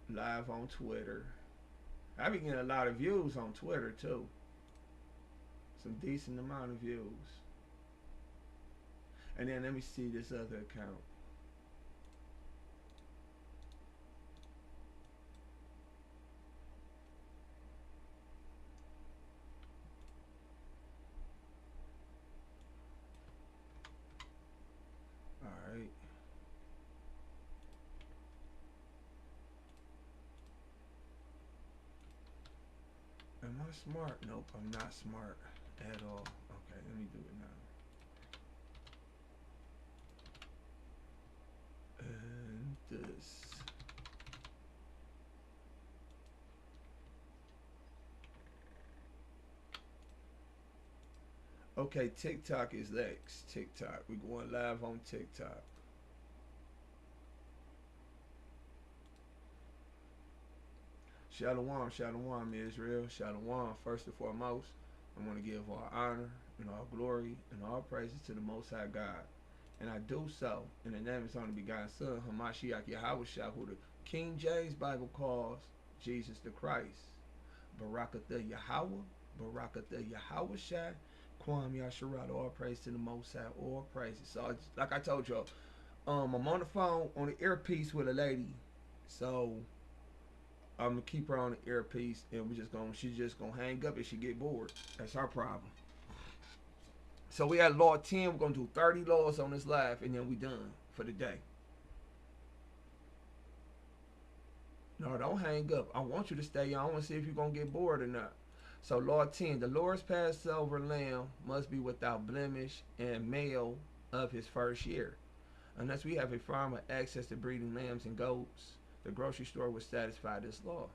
live on Twitter. I be getting a lot of views on Twitter too. Some decent amount of views. And then let me see this other account. Alright. Am I smart? Nope, I'm not smart at all. Okay, let me do it now. And this. Okay, TikTok is next. TikTok. We're going live on TikTok. Shalom, shalom, Israel. Shalom, first and foremost. I want to give all honor and all glory and all praises to the Most High God. And I do so in the name of His only begotten Son, Hamashiach Yahushua, who the King James Bible calls Jesus the Christ. Barakatha Yahweh, Barakatha Yahushua, Kwam Yasharat, all praise to the Most High, all praises. So, like I told y'all, I'm on the phone on the earpiece with a lady. So, I'm gonna keep her on the earpiece, and she's just gonna hang up if she get bored. That's our problem. So we had law 10. We're gonna do 30 laws on this live, and then we done for the day. No, don't hang up. I want you to stay on. I want to see if you're gonna get bored or not. So law 10: the Lord's Passover lamb must be without blemish and male of his first year. Unless we have a farm with access to breeding lambs and goats, the grocery store would satisfy this law.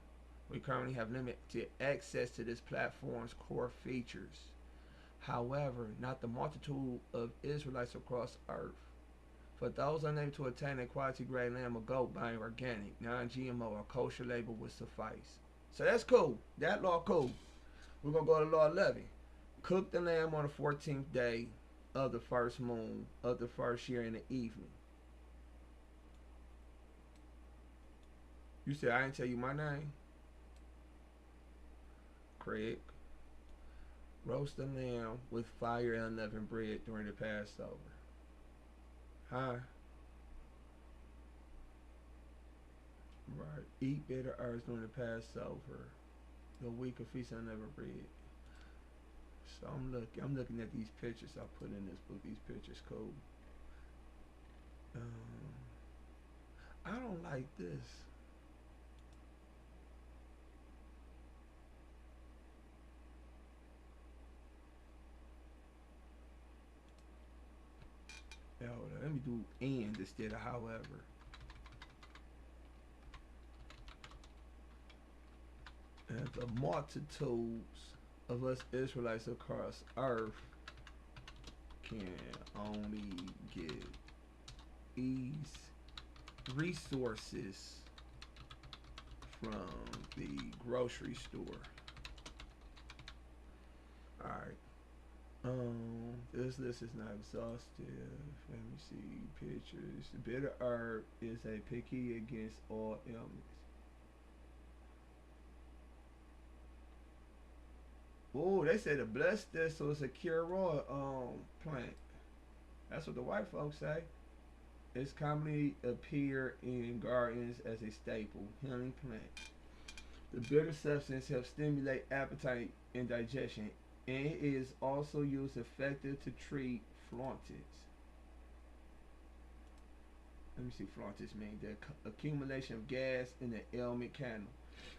We currently have limited access to this platform's core features. However, not the multitude of Israelites across earth. For those unable to attain a quality grade lamb or goat buying organic, non-GMO, or kosher label would suffice. So that's cool. That law cool. We're going to go to law 11. Cook the lamb on the 14th day of the first moon of the first year in the evening. You said I didn't tell you my name? Craig. Roast the lamb with fire and unleavened bread during the Passover. Huh? Right. Eat bitter herbs during the Passover, the week of feast and unleavened bread. So I'm looking at these pictures I put in this book. These pictures cool. I don't like this. Let me do and instead of however. And the multitudes of us Israelites across earth can only get these resources from the grocery store. Alright. This list is not exhaustive. Let me see pictures. The bitter herb is a picky against all ailments. Oh, they said the blessed thistle is a cure-all plant. That's what the white folks say. It's commonly appear in gardens as a staple healing plant. The bitter substance helps stimulate appetite and digestion, and it is also used effective to treat flauntitis. Let me see flauntitis mean. The accumulation of gas in the ailment canal.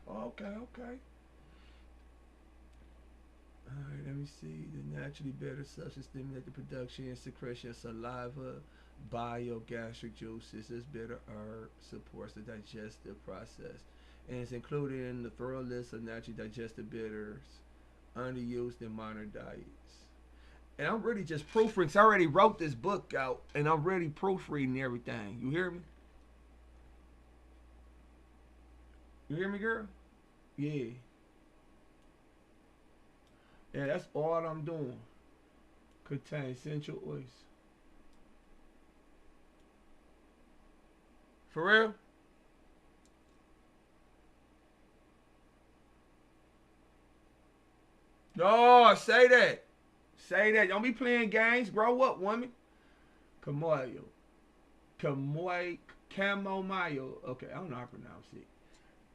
Oh, okay. Alright, let me see. The naturally bitter substance stimulate the production and secretion of saliva, biogastric juices. This bitter herb supports the digestive process and is included in the thorough list of naturally digested bitters underused in modern diets. And I'm really just proofreading. Cause I already wrote this book out and I'm really proofreading everything. You hear me? You hear me, girl? Yeah. Yeah, that's all I'm doing. Contain essential oils. For real? No, say that. Say that. Don't be playing games. Grow up, woman. Camoyo. Camoy. Chamomile. Okay, I don't know how to pronounce it.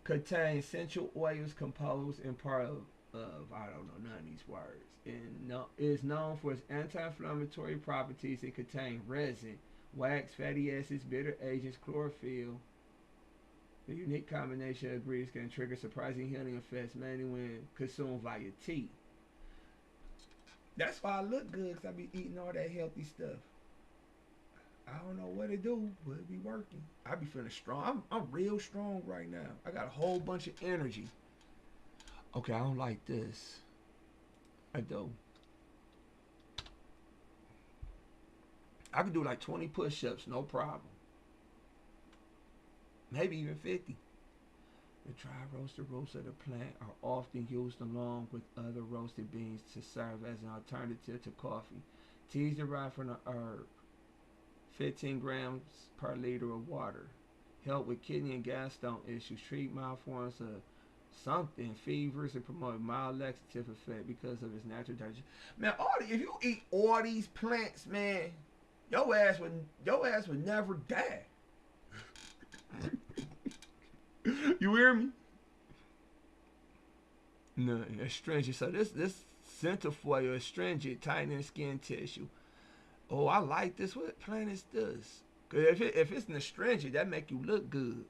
Contains essential oils composed in part of I don't know none of these words. And no, is known for its anti-inflammatory properties. It contains resin, wax, fatty acids, bitter agents, chlorophyll. The unique combination of ingredients can trigger surprising healing effects, mainly when consumed via tea. That's why I look good, because I be eating all that healthy stuff. I don't know what it do, but it be working. I be feeling strong. I'm real strong right now. I got a whole bunch of energy. Okay, I don't like this. I do. I could do like 20 push-ups, no problem. Maybe even 50. The dry roasted roots of the plant are often used along with other roasted beans to serve as an alternative to coffee. Tea is derived from the herb. 15 grams per liter of water. Help with kidney and gallstone issues. Treat mild forms of something, fevers, and promote mild laxative effect because of its natural digestion. Man, if you eat all these plants, man, your ass would never die. You hear me? No, astringent. So this centerfoil astringent, tightening skin tissue. Oh, I like this. What plant is this? Cause if it's an astringent, that make you look good.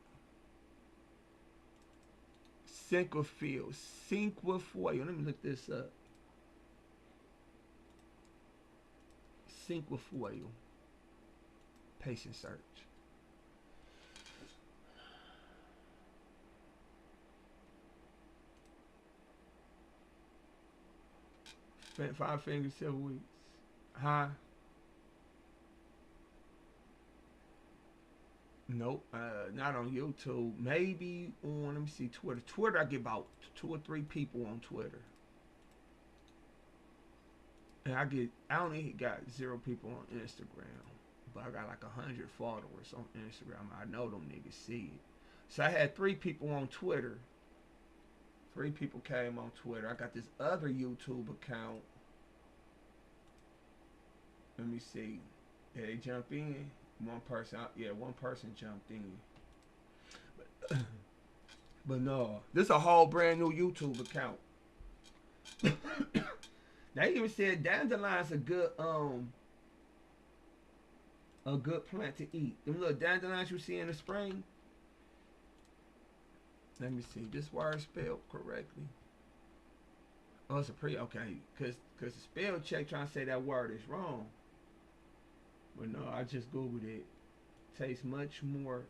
Cinquefoil. Cinquefoil. Let me look this up. Cinquefoil. Patient search. Spent 5 fingers 7 weeks. Huh? Nope. Not on YouTube. Maybe on, let me see, Twitter. Twitter, I get about 2 or 3 people on Twitter. And I only got 0 people on Instagram. But I got like 100 followers on Instagram. I know them niggas see it. So I had 3 people on Twitter. 3 people came on Twitter. I got this other YouTube account. Let me see. Yeah, they jump in. One person jumped in. But, but no, this is a whole brand new YouTube account. They even said dandelions a good plant to eat. Them little dandelions you see in the spring. Let me see. This word spelled correctly. Oh, it's a pre okay, cause the spell check trying to say that word is wrong. But no, I just googled it. Tastes much more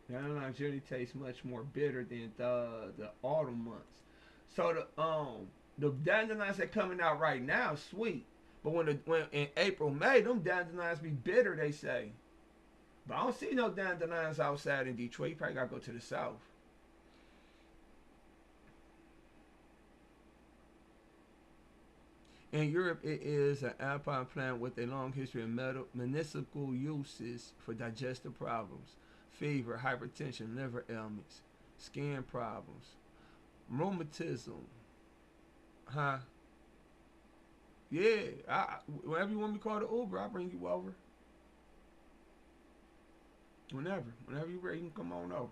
dandelions generally taste much more bitter than the autumn months. So the dandelions that coming out right now sweet. But when in April, May, them dandelions be bitter, they say. But I don't see no dandelions outside in Detroit. You probably gotta go to the south. In Europe, it is an alpine plant with a long history of medicinal uses for digestive problems, fever, hypertension, liver ailments, skin problems, rheumatism. Huh? Yeah. Whenever you want me to call the Uber, I'll bring you over. Whenever you're ready, you can come on over.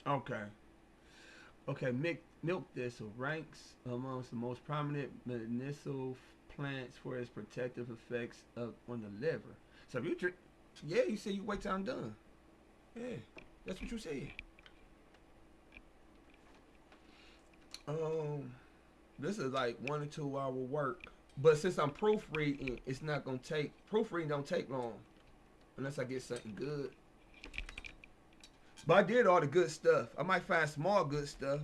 Okay. Okay, milk thistle ranks amongst the most prominent medicinal plants for its protective effects on the liver. So if you drink, yeah, you say you wait till I'm done. Yeah, that's what you said. Um, this is like 1 or 2 hour work, but since I'm proofreading, it's not gonna take proofreading don't take long unless I get something good. But I did all the good stuff. I might find small good stuff.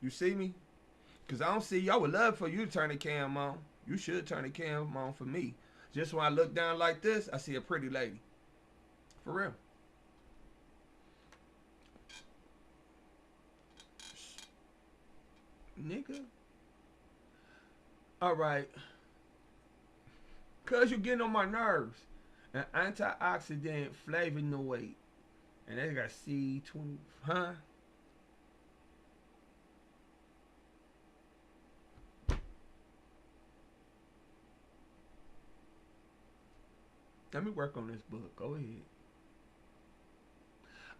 You see me? Cause I don't see you. I would love for you to turn the cam on. You should turn the cam on for me. Just when I look down like this, I see a pretty lady. For real. Nigga. All right. Cause you getting on my nerves. An antioxidant flavonoid. And they got C20, huh? Let me work on this book. Go ahead.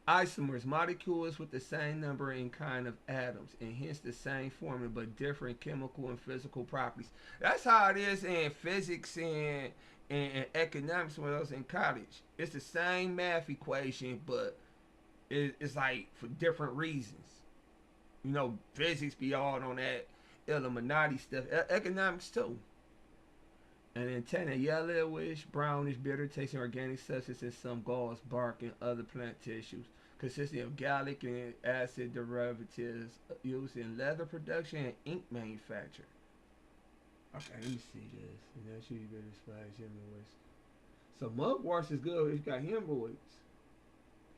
Isomers, molecules with the same number and kind of atoms, and hence the same formula but different chemical and physical properties. That's how it is in physics and economics when I was in college. It's the same math equation, but it's like for different reasons. You know, physics be all on that Illuminati stuff. Economics too. And then tannin, yellowish, brownish, bitter tasting organic substance in some galls, bark, and other plant tissues, consisting of gallic and acid derivatives used in leather production and ink manufacture. Okay, let me see this. And that should be bitter spice, hemorrhoids. So mugwort is good if you got hemorrhoids.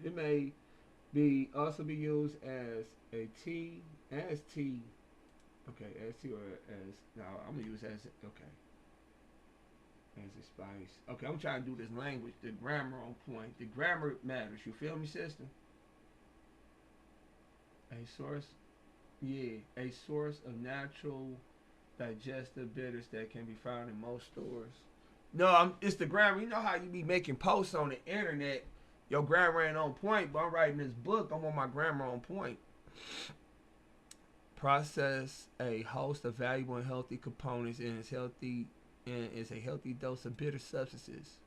It may be also be used as a tea, as tea. Okay, as tea or as, no, I'm gonna use as, okay. As a spice. Okay, I'm trying to do this language, the grammar on point. The grammar matters. You feel me, sister? A source, yeah, a source of natural digestive bitters that can be found in most stores. No, it's the grammar. You know how you be making posts on the internet. Your grammar ain't on point, but I'm writing this book. I want my grammar on point. Process a host of valuable and healthy components in its healthy and is a healthy dose of bitter substances.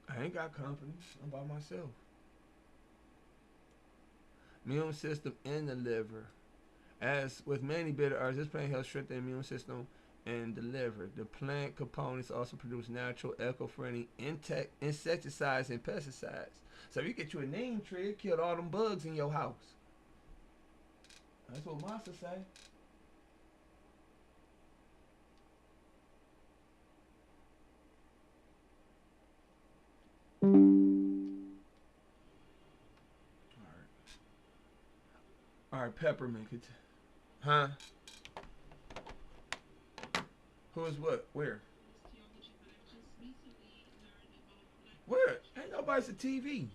I ain't got company. I'm by myself. Immune system in the liver. As with many bitter herbs, this plant helps strengthen the immune system and the liver. The plant components also produce natural, eco-friendly insecticides and pesticides. So if you get you a neem tree, it killed all them bugs in your house. That's what Master say. All right, peppermint. Huh? Who is what? Where? Where? Ain't nobody's a TV.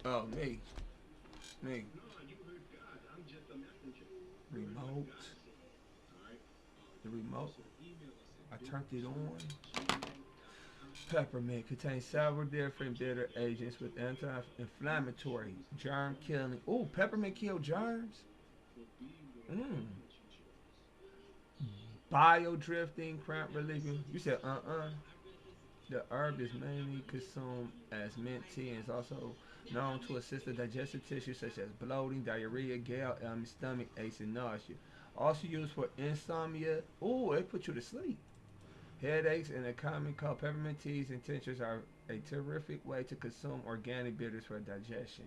Oh, me. Me. Remote. The remote. I turned it on. Peppermint contains several different bitter agents with anti-inflammatory, germ-killing. Ooh, peppermint kill germs? Mmm. Bio-drifting, cramp relieving. You said The herb is mainly consumed as mint tea and is also known to assist the digestive tissue such as bloating, diarrhea, gall, stomach aches, and nausea. Also used for insomnia. Ooh, it put you to sleep. Headaches and a common cold. Peppermint teas and tinctures are a terrific way to consume organic bitters for digestion.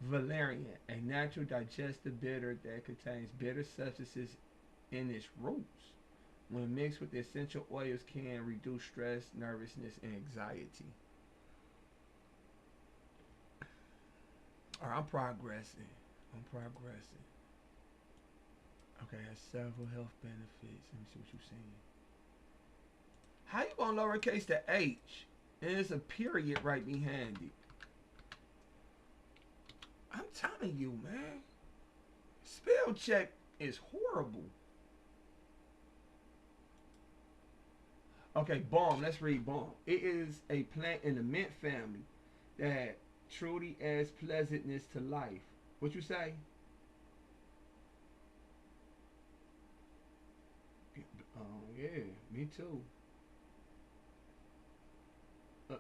Valerian, a natural digestive bitter that contains bitter substances in its roots. When mixed with essential oils, can reduce stress, nervousness, and anxiety. All right, I'm progressing. I'm progressing. Okay, has several health benefits. Let me see what you're saying. How you gonna lowercase the H? And there's a period right behind it. I'm telling you, man. Spell check is horrible. Okay, balm. Let's read balm. It is a plant in the mint family that truly adds pleasantness to life. What you say? Oh yeah, me too. Uh,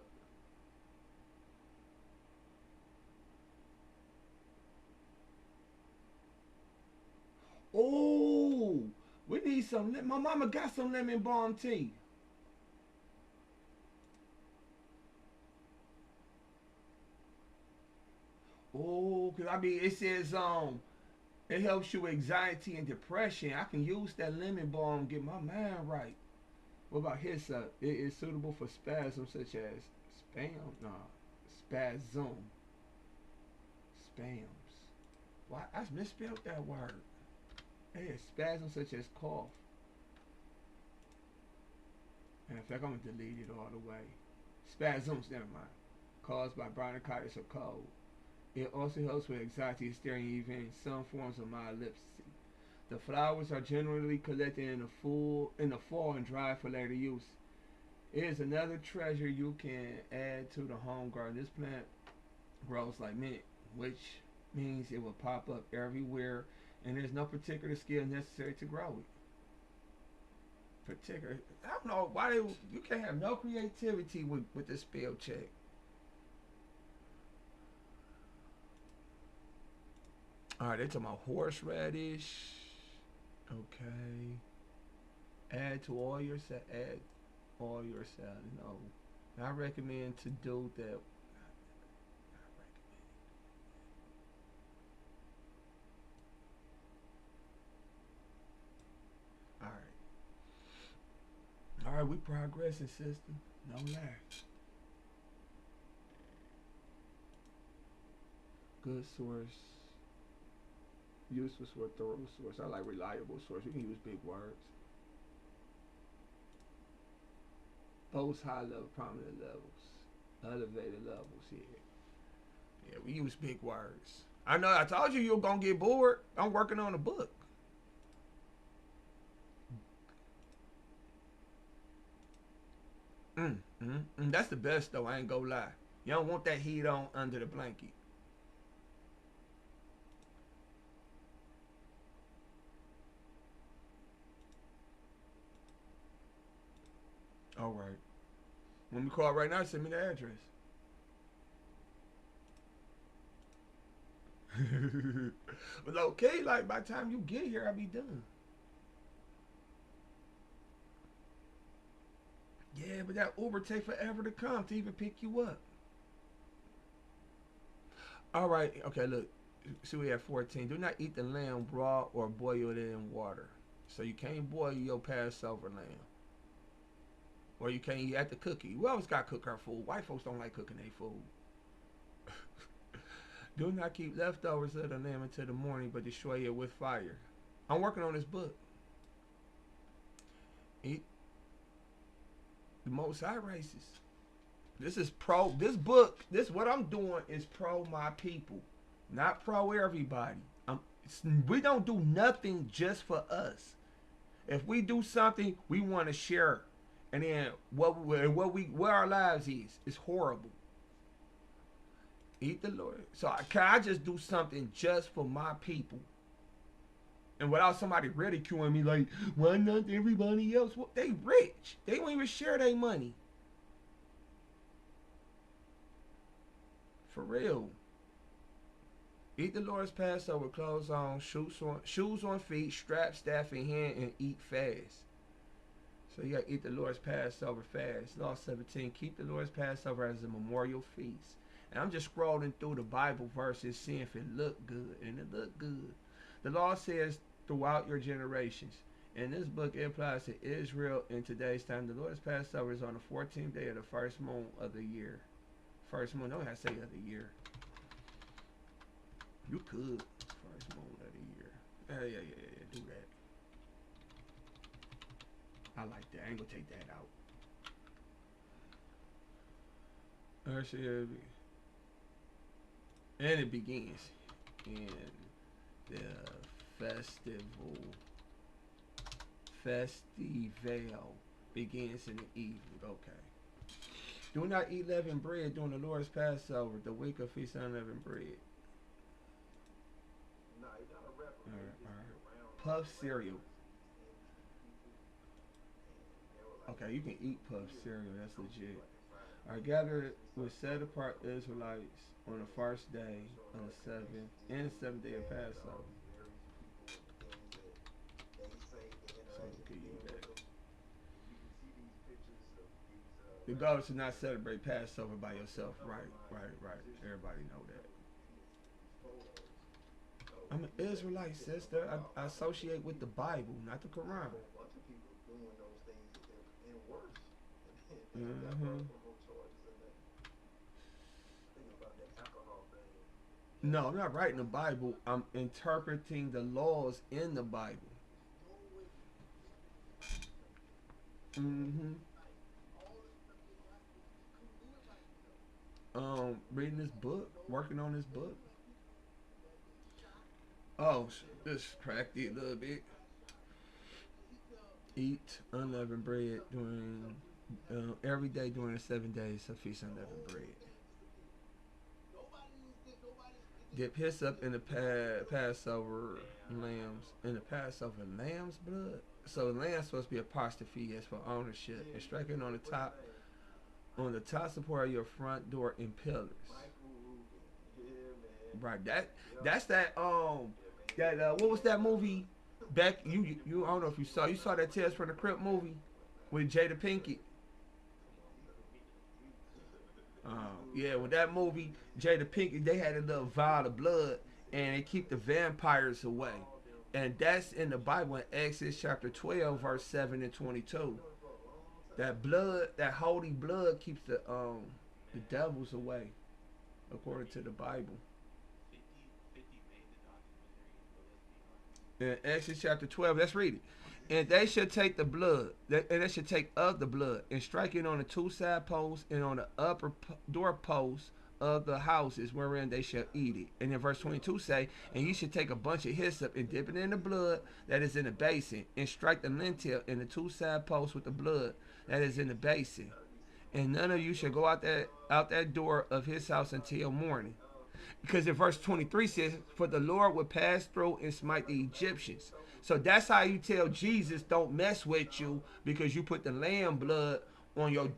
oh, we need some. My mama got some lemon balm tea. Oh, cause I mean it says it helps you with anxiety and depression. I can use that lemon balm to get my mind right. What about hyssop? It is suitable for spasms such as spam, spasm, spams. Why I misspelled that word. Hey, spasms such as cough. And in fact, I'm gonna delete it all the way. Spasms, never mind. Caused by bronchitis or cold. It also helps with anxiety, hysteria, and even some forms of mild epilepsy. The flowers are generally collected in the fall and dried for later use. It is another treasure you can add to the home garden. This plant grows like mint, which means it will pop up everywhere, and there's no particular skill necessary to grow it. Particular, I don't know why you can't have no creativity with this spell check. All right, they talking about horseradish. Okay. Add to all your add all your salad. No, I recommend to do that. All right, all right, we progressing, sister. No lie. Good source. Useful source, thorough source. I like reliable source. You can use big words. Post high level, prominent levels, elevated levels. Yeah, yeah. We use big words. I know. I told you you're gonna get bored. I'm working on a book. That's the best though. I ain't gonna lie. You don't want that heat on under the blanket. All right. When we call right now, send me the address. But okay, like by the time you get here, I'll be done. Yeah, but that Uber take forever to come to even pick you up. All right, okay, look. See, we have 14. Do not eat the lamb raw or boil it in water. So you can't boil your Passover lamb. Or you can't eat at the cookie. We always got to cook our food. White folks don't like cooking their food. Do not keep leftovers of the lamb until the morning, but destroy it with fire. I'm working on this book. Eat the Most High races. This is pro. This book. This what I'm doing is pro my people, not pro everybody. We don't do nothing just for us. If we do something, we want to share, and then what our lives is horrible. Eat the Lord. So can I just do something just for my people? And without somebody ridiculing me like, why not everybody else? Well, they rich. They won't even share their money. For real. Eat the Lord's Passover, clothes on, shoes on feet, strap, staff in hand, and eat fast. So you gotta eat the Lord's Passover fast. Law 17, keep the Lord's Passover as a memorial feast. And I'm just scrolling through the Bible verses, seeing if it looked good, and it looked good. The law says throughout your generations. In this book, it applies to Israel in today's time. The Lord's Passover is on the 14th day of the first moon of the year. First moon, don't have to say of the year. You could. First moon of the year. Yeah, do that. I like that. I ain't gonna take that out. And it begins in the festival begins in the evening. Okay. Do not eat leavened bread during the Lord's Passover, the week of Feast of Unleavened Bread. Puff cereal. Okay, you can eat puff cereal. That's legit. Are gathered with set apart Israelites on the first day of the seventh and seventh day of Passover. So can you eat that? The goal is to not celebrate Passover by yourself. Right. Everybody know that. I'm an Israelite, sister. I associate with the Bible, not the Quran. Mm-hmm. No, I'm not writing the Bible. I'm interpreting the laws in the Bible. Mm-hmm. Reading this book, working on this book. Oh, just cracked it a little bit. Eat unleavened bread during every day during the 7 days of feast unleavened bread. Dip hyssop in the Passover lambs in the Passover lamb's blood. So the lamb's supposed to be apostrophe as for ownership and striking on the top support of your front door in pillars. Right. That's that what was that movie? Back you I don't know if you saw that Tales from the Crypt movie with Jada Pinkett. Yeah, with that movie, Jada Pinkett, they had a little vial of blood and they keep the vampires away. And that's in the Bible in Exodus chapter 12, verse 7 and 22. That blood, that holy blood keeps the devils away, according to the Bible. In Exodus chapter 12, let's read it. And they shall take the blood, and they shall take of the blood, and strike it on the two side posts and on the upper door posts of the houses wherein they shall eat it. And in verse 22 say, and you should take a bunch of hyssop and dip it in the blood that is in the basin, and strike the lintel in the two side posts with the blood that is in the basin. And none of you shall go out that door of his house until morning. Because in verse 23 says, for the Lord would pass through and smite the Egyptians. So that's how you tell Jesus don't mess with you, because you put the lamb blood on your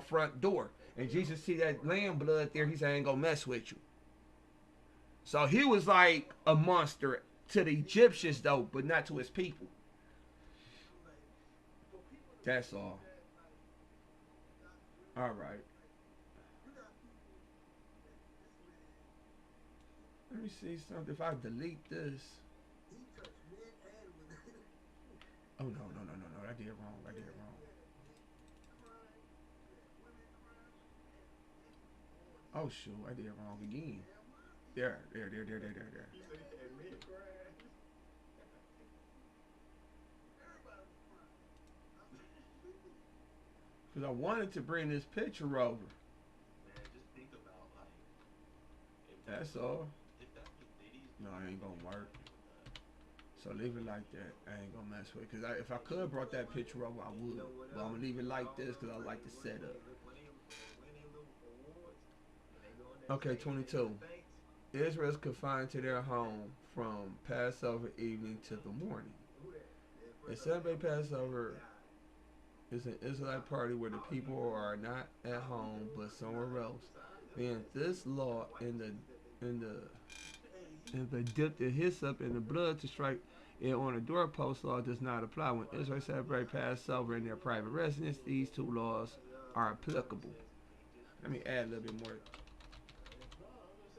front door. And Jesus see that lamb blood there, he said, I ain't gonna mess with you. So he was like a monster to the Egyptians though, but not to his people. That's all. All right. Let me see something. If I delete this. Oh no, no, no, no, no. I did it wrong. I did it wrong. Oh shoot, I did it wrong again. There. Because I wanted to bring this picture over. That's all. No, it ain't gonna work. So leave it like that. I ain't gonna mess with it. Because if I could brought that picture over, I would. But I'm gonna leave it like this because I like the setup. Okay, 22. Israel is confined to their home from Passover evening to the morning. A Sunday Passover is an Israelite party where the people are not at home but somewhere else. Then this law in the dip the hyssop in the blood to strike it on a doorpost law does not apply. When Israel celebrate Passover in their private residence, these two laws are applicable. Let me add a little bit more.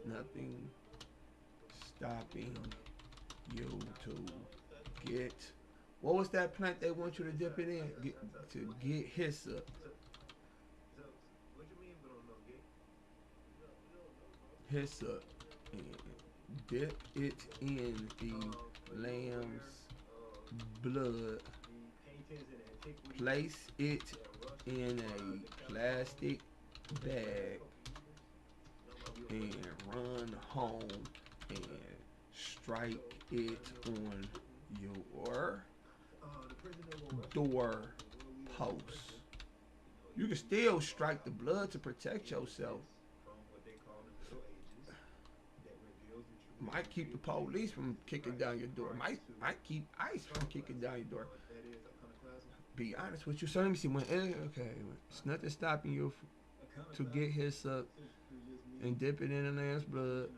Nothing stopping you to get. What was that plant they want you to dip it in? To get hyssop. Hyssop. And dip it in the lamb's blood. Place it in a plastic bag and run home and strike it on your door post. You can still strike the blood to protect yourself. Might keep the police from kicking down your door. Might keep ICE from kicking down your door. Be honest with you. So let me see. It's nothing stopping you to get hyssop and dip it in the lamb's blood,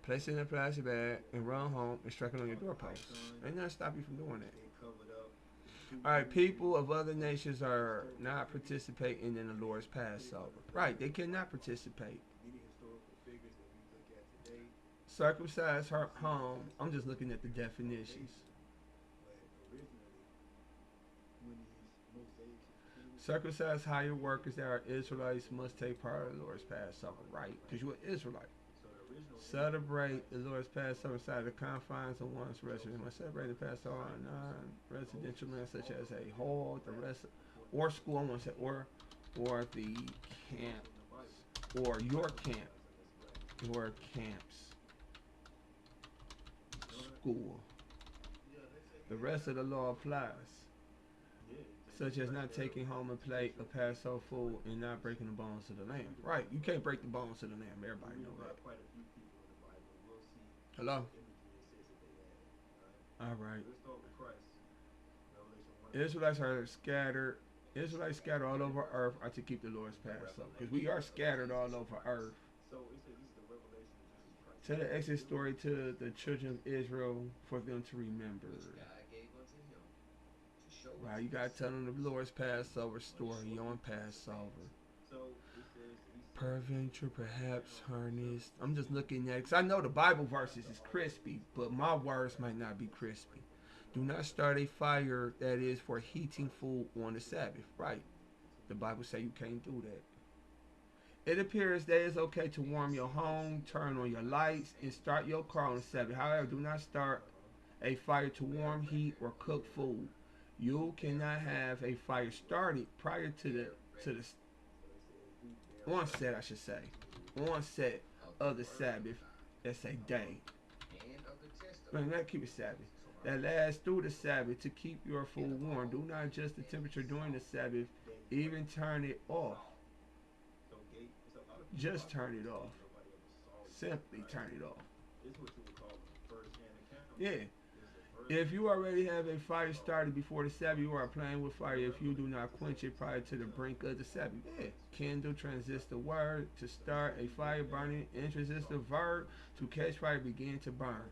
place it in a plastic bag, and run home and strike it on your doorpost. Ain't nothing stop you from doing that. Alright, people of other nations are not participating in the Lord's Passover. Right, they cannot participate. Circumcised her home. I'm just looking at the definitions. Circumcised hired workers that are Israelites must take part of the Lord's Passover, right? Because you're an Israelite. Celebrate the Lord's Passover inside the confines of one's residence. Must celebrate the Passover on non-residential land such as a hall, the rest, or school. I want to say or the camps, or your camps, school. The rest of the law applies, such as not taking home a plate of Passover food and not breaking the bones of the lamb. Right, you can't break the bones of the lamb. Everybody know that. Hello? Alright. Israelites are scattered. Israelites scattered all over earth are to keep the Lord's Passover. Because we are scattered all over earth. Tell the Exodus story to the children of Israel for them to remember. Right, you gotta tell them the Lord's Passover story on Passover. Peradventure, perhaps harnessed. I'm just looking at it, because I know the Bible verses is crispy, but my words might not be crispy. Do not start a fire that is for heating food on the Sabbath. Right. The Bible say you can't do that. It appears that it's okay to warm your home, turn on your lights, and start your car on the Sabbath. However, do not start a fire to warm, heat, or cook food. You cannot have a fire started prior to the onset, I should say, onset of the Sabbath. That's a day. But not keep it Sabbath. That lasts through the Sabbath to keep your food warm. Do not adjust the temperature during the Sabbath. Even turn it off. Just turn it off. Simply turn it off. Yeah. If you already have a fire started before the Sabbath, you are playing with fire if you do not quench it prior to the brink of the Sabbath. Yeah. Kindle, transistor, word, to start a fire burning, and transistor, verb, to catch fire, begin to burn.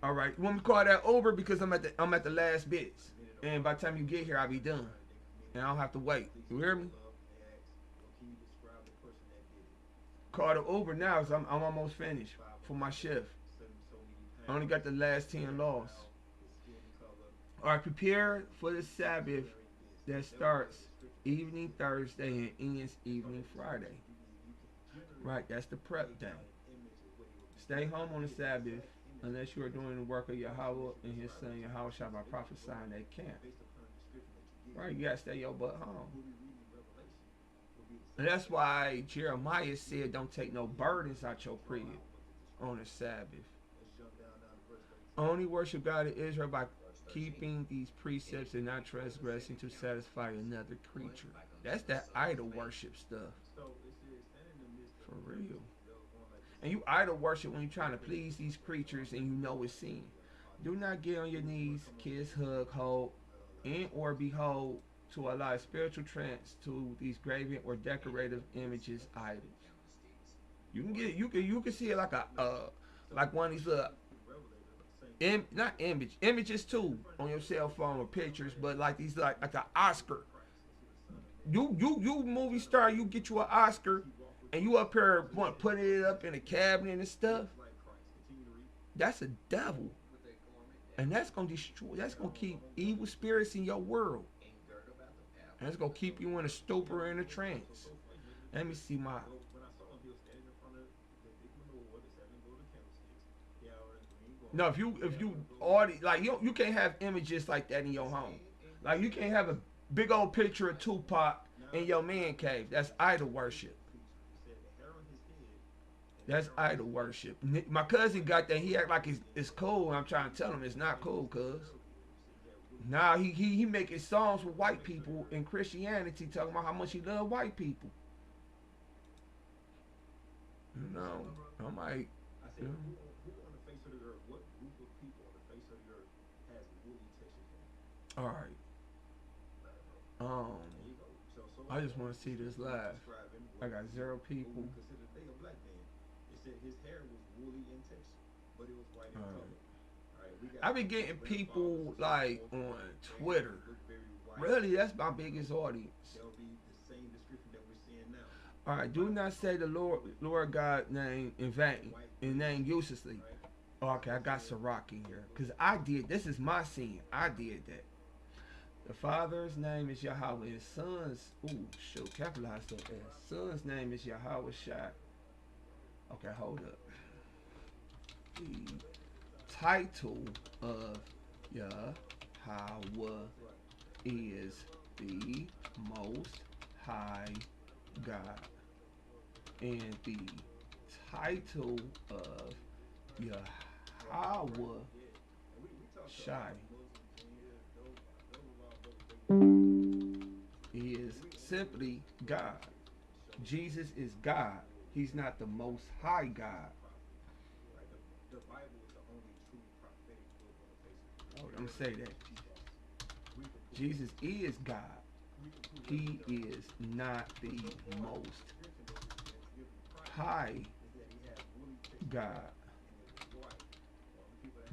Alright, you want me to call that over because I'm at the last bits. And by the time you get here, I'll be done. And I don't have to wait. You hear me? Call the Uber now, because I'm almost finished for my shift. I only got the last 10 laws. Alright, prepare for the Sabbath that starts evening Thursday and ends evening Friday. Right, that's the prep day. Stay home on the Sabbath unless you are doing the work of Yahweh and his son Yahweh shall by prophesying at camp. Right, you gotta stay your butt home. And that's why Jeremiah said don't take no burdens out your crib on the Sabbath. Only worship God in Israel by keeping these precepts and not transgressing to satisfy another creature. That's that idol worship stuff. For real. And you idol worship when you're trying to please these creatures and you know it's sin. Do not get on your knees, kiss, hug, hold, and or behold to allow spiritual trance to these graven or decorative images, idols. You can get it, you can see it like like one of these little not images too on your cell phone or pictures, but like these like an Oscar. You movie star, you get you an Oscar and you up here putting it up in a cabinet and stuff. That's a devil. And that's gonna destroy, that's gonna keep evil spirits in your world. And it's gonna keep you in a stupor and a trance. Let me see my No, if you already like you can't have images like that in your home. Like you can't have a big old picture of Tupac in your man cave. That's idol worship. That's idol worship. My cousin got that. He act like it's cool. I'm trying to tell him it's not cool, cuz. Now he making songs with white people in Christianity talking about how much he love white people. You know, I'm like, you know. All right. I just want to see this live. I got 0 people. I've been getting people like on Twitter. Really, that's my biggest audience. All right, do not say the Lord God name in vain and name uselessly. Okay, I got Sirach in here because I did. This is my sin. I did that. The Father's name is Yahweh. His Son's, capitalized up there. Son's name is Yahweh Shai. Okay, hold up. The title of Yahweh is the Most High God, and the title of Yahweh Shai is simply God. Jesus is God. He's not the Most High God. Oh, I'm gonna say that. Jesus is God. He is not the Most High God.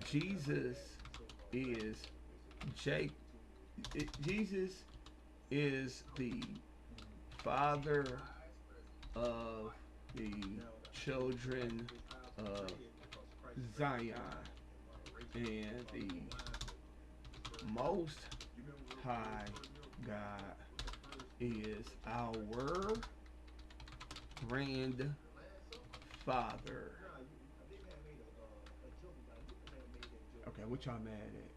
Jesus is Jake. Jesus is the Father of the children of Zion, and the Most High God is our grandfather. Okay, what y'all mad at?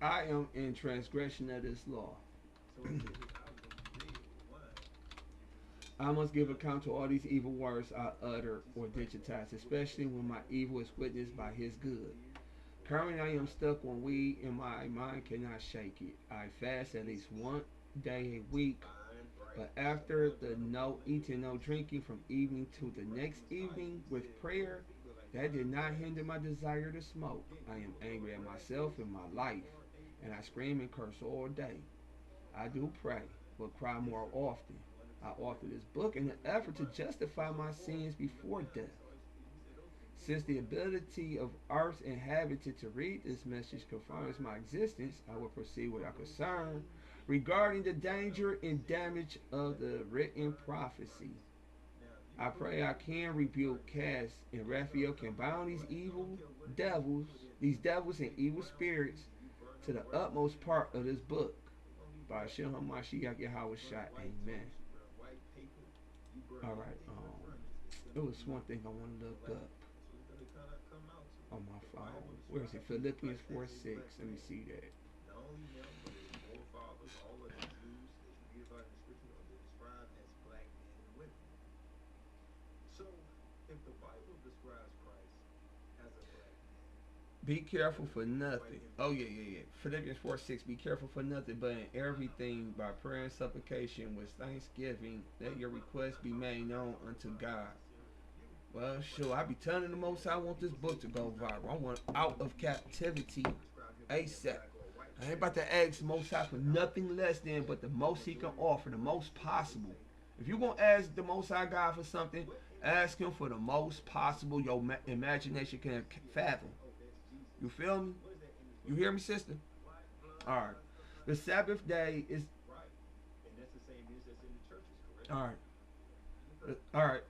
I am in transgression of this law. I must give account to all these evil words I utter or digitize, especially when my evil is witnessed by his good. Currently, I am stuck on weed and my mind cannot shake it. I fast at least one day a week, but after the no eating, no drinking from evening to the next evening with prayer, that did not hinder my desire to smoke. I am angry at myself and my life, and I scream and curse all day. I do pray, but cry more often. I author this book in an effort to justify my sins before death. Since the ability of Earth's inhabitant to read this message confirms my existence, I will proceed without concern regarding the danger and damage of the written prophecy. I pray I can rebuke, cast, and Raphael can bound these devils and evil spirits to the utmost part of this book. By Hashem HaMashiach Yahweh Shai, amen. Alright, it was one thing I want to look up on my phone. Where is it? Philippians 4:6. Let me see that. Be careful for nothing. Oh yeah. Philippians 4:6. Be careful for nothing, but in everything by prayer and supplication with thanksgiving, let your requests be made known unto God. Well, sure. I be telling the Most I want this book to go viral. I want out of captivity ASAP. I ain't about to ask the Most High for nothing less than but the most He can offer, the most possible. If you gonna ask the Most High God for something, ask Him for the most possible your imagination can fathom. You feel me? You hear me, sister? All right. The Sabbath day is. All right. All right.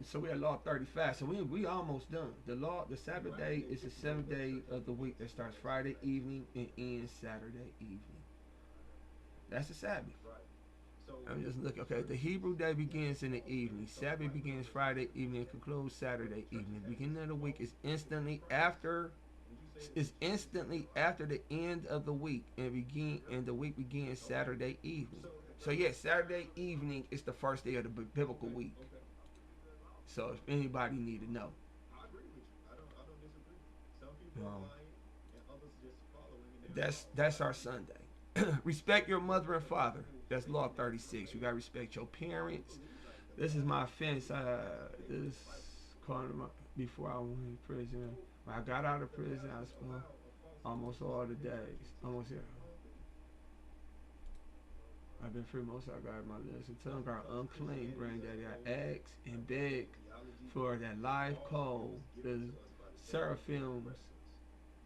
So we at law 35. So we almost done. The Sabbath day is the seventh day of the week that starts Friday evening and ends Saturday evening. That's the Sabbath. I'm just looking. Okay, the Hebrew day begins in the evening. Sabbath begins Friday evening and concludes Saturday evening. The beginning of the week is instantly after. Is instantly after the end of the week, and the week begins Saturday evening. So yes, Saturday evening is the first day of the biblical week. So if anybody need to know, um, that's our Sunday. Respect your mother and father. That's law 36. You gotta respect your parents. This is my offense. This calling my, before I went in prison. When I got out of prison, I spent almost all the days. Almost here. I've been free most of God my lips and tongue are unclean, granddaddy. I ask and beg for that live coal the seraphims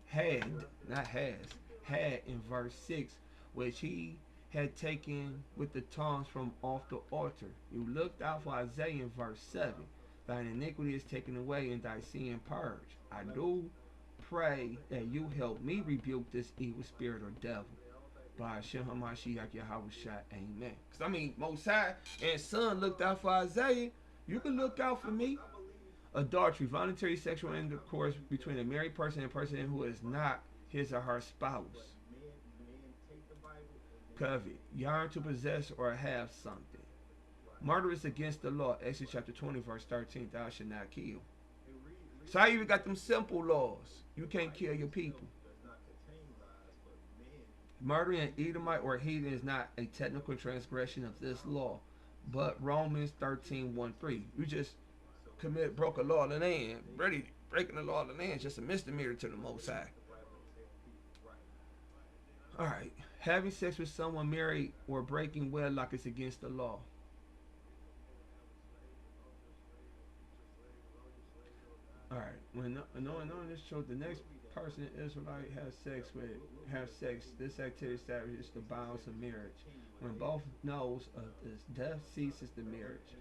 had, not had in verse 6, which he had taken with the tongs from off the altar. You looked out for Isaiah in verse 7. thine iniquity is taken away, and thy sin purged. I do pray that you help me rebuke this evil spirit or devil. By Hashem HaMashiach Yahweh Shai, amen. Because, I mean, Most High and Son looked out for Isaiah. You can look out for me. Adultery, voluntary sexual intercourse between a married person and a person who is not his or her spouse. Covet, yearn to possess or have something. Murder is against the law. Exodus chapter 20, verse 13. Thou shalt not kill. So I even got them simple laws. You can't kill your people. Murdering an Edomite or heathen is not a technical transgression of this law, but Romans 13:1-3. You just broke a law of the land. Breaking the law of the land is just a misdemeanor to the Most High. Alright. Having sex with someone married or breaking wedlock is against the law. Alright. When knowing this truth, the next person Israelite have sex, this activity establishes the bounds of marriage. When both knows of this, death ceases the marriage.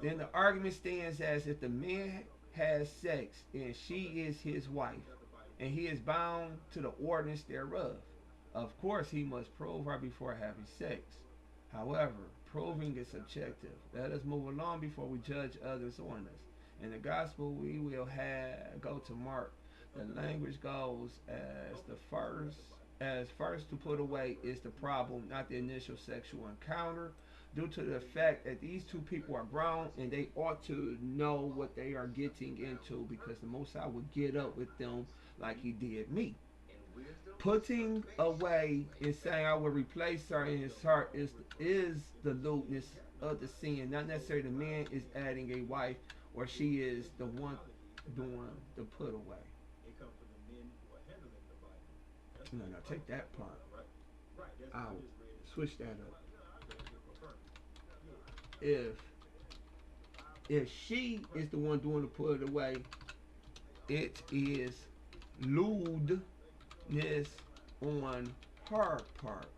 Then the argument stands as if the man has sex and she is his wife, and he is bound to the ordinance thereof. Of course, he must prove her before having sex. However, proving is subjective. Let us move along before we judge others on us. In the gospel, we will go to Mark. The language goes as first to put away is the problem, not the initial sexual encounter, due to the fact that these two people are grown and they ought to know what they are getting into, because the Most High would get up with them like he did me. Putting away and saying I will replace her in his heart is the lewdness of the sin. Not necessarily the man is adding a wife or she is the one doing the put away. No, take that part. I'll switch that up. If she is the one doing the put away, it is lewdness on her part.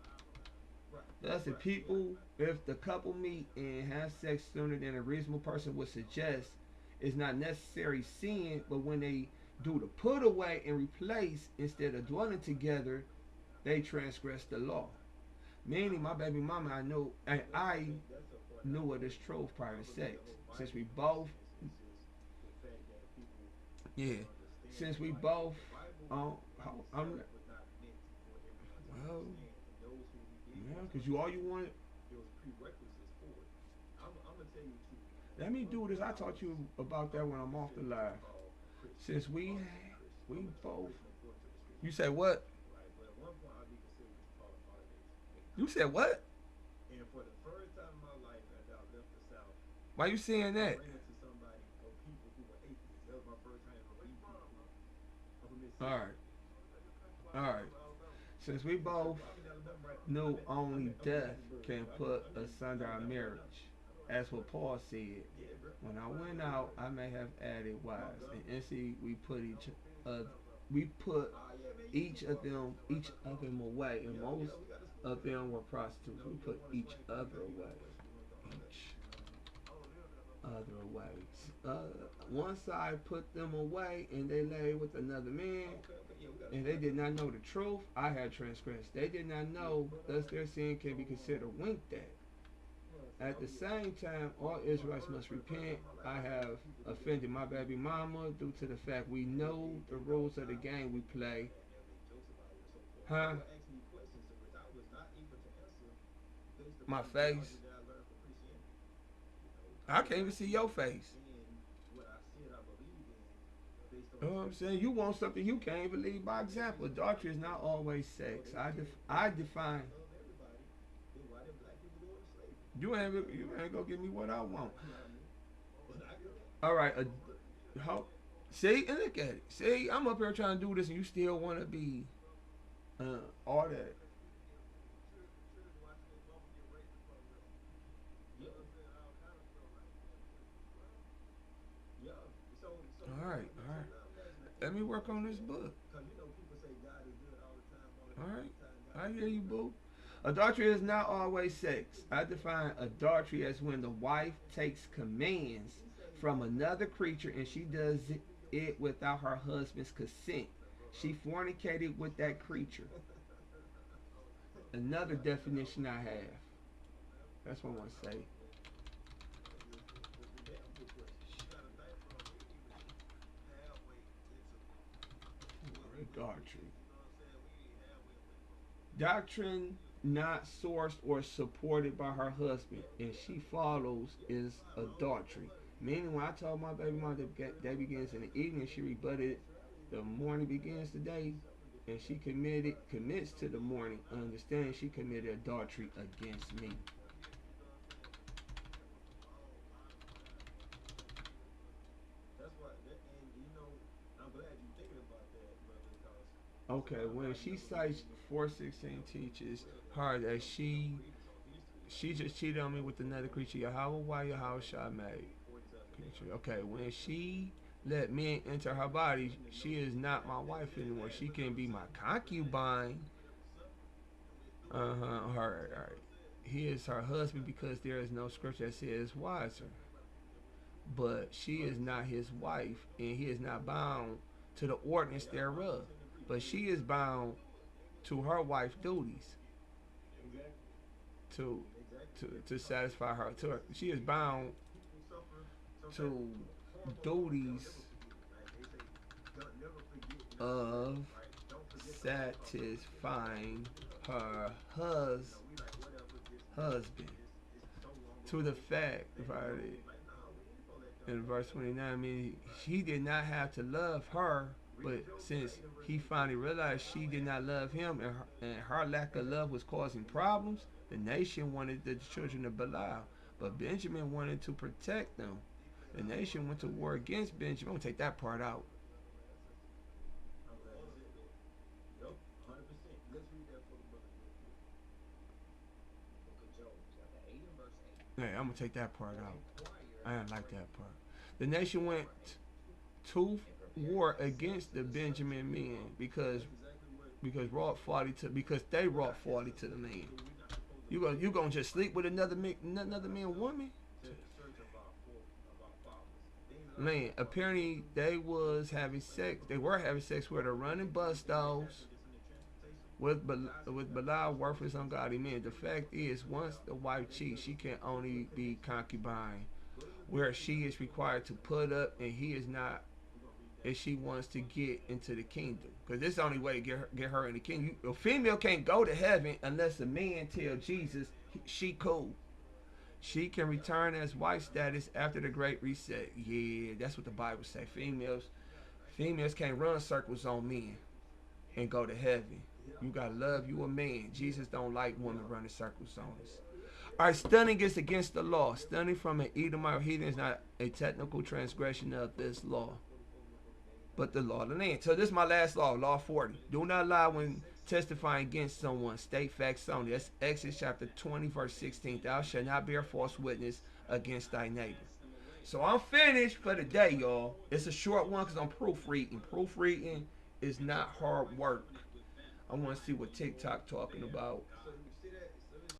Thus, if the couple meet and have sex sooner than a reasonable person would suggest, it's not necessary sin, but when they do the put away and replace instead of dwelling together, they transgress the law. Meaning, my baby mama, I knew of this truth prior to sex. Since we both, because all you wanted. Let me do this. I taught you about that when I'm off the live. Since we both. You said what? You said what? And for the first time in my life, as I left the South. Why you saying that? All right. Since we both knew only death can put asunder our marriage, as what Paul said. When I went out, I may have added wives, and instantly we put each of them away, and most of them were prostitutes. We put each other away. One side put them away, and they lay with another man, and they did not know the truth. I had transgressed. They did not know, thus their sin can be considered winked at. At the same time, all Israelites must repent. I have offended my baby mama due to the fact we know the rules of the game we play. My face? I can't even see your face. You know what I'm saying? You want something you can't believe by example. Adultery is not always sex. I define. You ain't gonna give me what I want. All right. See, and look at it. See, I'm up here trying to do this, and you still want to be all that. All right. Let me work on this book. All right. I hear you, boo. Adultery is not always sex. I define adultery as when the wife takes commands from another creature, and she does it without her husband's consent. She fornicated with that creature. Another definition I have. That's what I want to say. Adultery. Doctrine not sourced or supported by her husband, and she follows is adultery. Meaning, when I told my baby mom that day begins in the evening, she rebutted the morning begins today, and she commits to the morning, understanding she committed adultery against me. Okay, when she cites 4:16 teaches her that she just cheated on me with another creature. Yahweh, why Yahweh shall made. Okay, when she let men enter her body, she is not my wife anymore. She can be my concubine. Her. He is her husband because there is no scripture that says wiser. But she is not his wife, and he is not bound to the ordinance thereof. But she is bound to her wife's duties to to satisfy her. She is bound to duties of satisfying her husband. To the fact, in verse 29, I mean, he did not have to love her, but since he finally realized she did not love him, and her lack of love was causing problems, the nation wanted the children of Belial, but Benjamin wanted to protect them. The nation went to war against Benjamin. I'm going to take that part out. Hey, I'm going to take that part out. I didn't like that part. The nation went to war against the Benjamin men because they wrought folly to the man. You gonna just sleep with another man woman? Man, apparently they were having sex with her, running bus stalls with Belial, worthless, ungodly men. The fact is, once the wife cheats, she can only be concubine, where she is required to put up, and he is not, if she wants to get into the kingdom. Because this is the only way to get her in the kingdom. A female can't go to heaven unless a man tell Jesus she cool. She can return as wife status after the great reset. Yeah, that's what the Bible say. Females can't run circles on men and go to heaven. You gotta love you a man. Jesus don't like women running circles on us. Alright, stunning is against the law. Stunning from an Edomite or heathen is not a technical transgression of this law, but the law of the land. So this is my last law, law 40. Do not lie when testifying against someone. State facts only. That's Exodus chapter 20, verse 16. Thou shalt not bear false witness against thy neighbor. So I'm finished for the day, y'all. It's a short one because I'm proofreading. Proofreading is not hard work. I want to see what TikTok talking about.